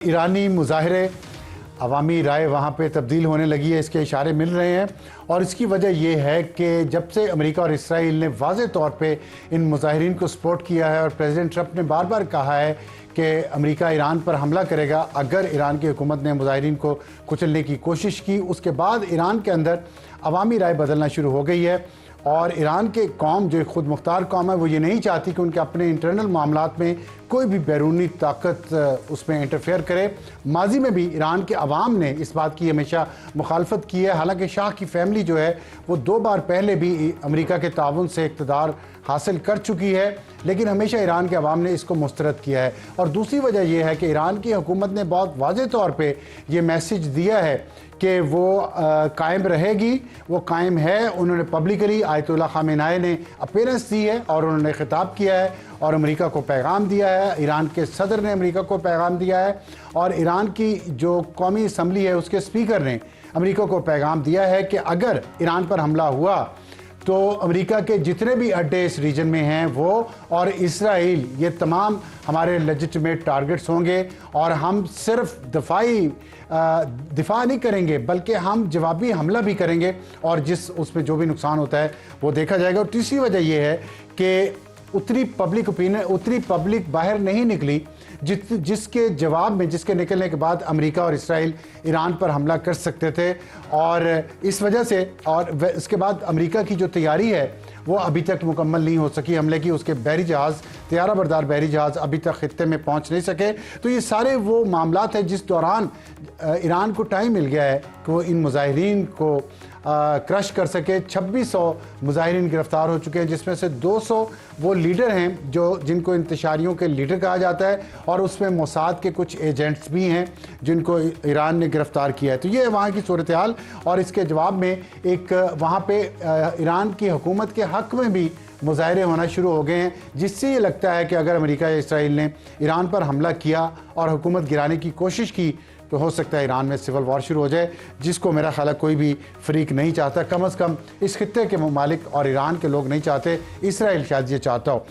ईरानी मुजाहरे अवामी राय वहाँ पे तब्दील होने लगी है, इसके इशारे मिल रहे हैं। और इसकी वजह यह है कि जब से अमेरिका और इसराइल ने वाज़े तौर पे इन मुजाहिरीन को सपोर्ट किया है और प्रेसिडेंट ट्रंप ने बार बार कहा है कि अमेरिका ईरान पर हमला करेगा अगर ईरान की हुकूमत ने मुजाहिरीन को कुचलने की कोशिश की, उसके बाद ईरान के अंदर अवामी राय बदलना शुरू हो गई है। और ईरान के कौम जो खुद मुख्तार कौम है वो ये नहीं चाहती कि उनके अपने इंटरनल मामलात में कोई भी बैरूनी ताकत उसमें इंटरफेयर करे। माजी में भी ईरान के अवाम ने इस बात की हमेशा मुखालफत की है। हालांकि शाह की फैमिली जो है वो 2 बार पहले भी अमेरिका के ताउन से इक़्तिदार हासिल कर चुकी है, लेकिन हमेशा ईरान के अवाम ने इसको मुस्तरद किया है। और दूसरी वजह यह है कि ईरान की हुकूमत ने बहुत वाज़े तौर पे ये मैसेज दिया है कि वो कायम रहेगी, वो कायम है। उन्होंने पब्लिकली आयतुल्लाह ख़ामेनी ने अपीयरेंस दी है और उन्होंने खिताब किया है और अमेरिका को पैगाम दिया है। ईरान के सदर ने अमेरिका को पैगाम दिया है और ईरान की जो कौमी असम्बली है उसके स्पीकर ने अमेरिका को पैगाम दिया है कि अगर ईरान पर हमला हुआ तो अमेरिका के जितने भी अड्डे इस रीजन में हैं वो और इसराइल ये तमाम हमारे लेजिटिमेट टारगेट्स होंगे और हम सिर्फ दिफा नहीं करेंगे बल्कि हम जवाबी हमला भी करेंगे और जिस उसमें जो भी नुकसान होता है वो देखा जाएगा। और तीसरी वजह यह है कि उतनी पब्लिक बाहर नहीं निकली जिसके जवाब में, जिसके निकलने के बाद अमेरिका और इसराइल ईरान पर हमला कर सकते थे। और इस वजह से और इसके बाद अमेरिका की जो तैयारी है वो अभी तक मुकम्मल नहीं हो सकी हमले की। उसके बहरी जहाज़, तैयारा बरदार बहरी जहाज़ अभी तक खित्ते में पहुंच नहीं सके। तो ये सारे वो मामलात हैं जिस दौरान ईरान को टाइम मिल गया है कि वो इन मुजाहिरीन को क्रश कर सके। 2600 मुजाहिरीन गिरफ्तार हो चुके हैं, जिसमें से 200 वो लीडर हैं जिनको इंतशारियों के लीडर कहा जाता है और उसमें मोसाद के कुछ एजेंट्स भी हैं जिनको ईरान ने गिरफ्तार किया है। तो ये वहाँ की सूरत हाल। और इसके जवाब में एक वहाँ पे ईरान की हुकूमत के हक़ में भी मुजाहरे होना शुरू हो गए हैं, जिससे ये लगता है कि अगर अमेरिका या इसराइल ने ईरान पर हमला किया और हुकूमत गिराने की कोशिश की तो हो सकता है ईरान में सिविल वॉर शुरू हो जाए, जिसको मेरा ख्याल है कोई भी फरीक नहीं चाहता। कम अज़ कम इस खित्ते के ममालिक और ईरान के लोग नहीं चाहते। इसराइल शायद ये चाहता हो।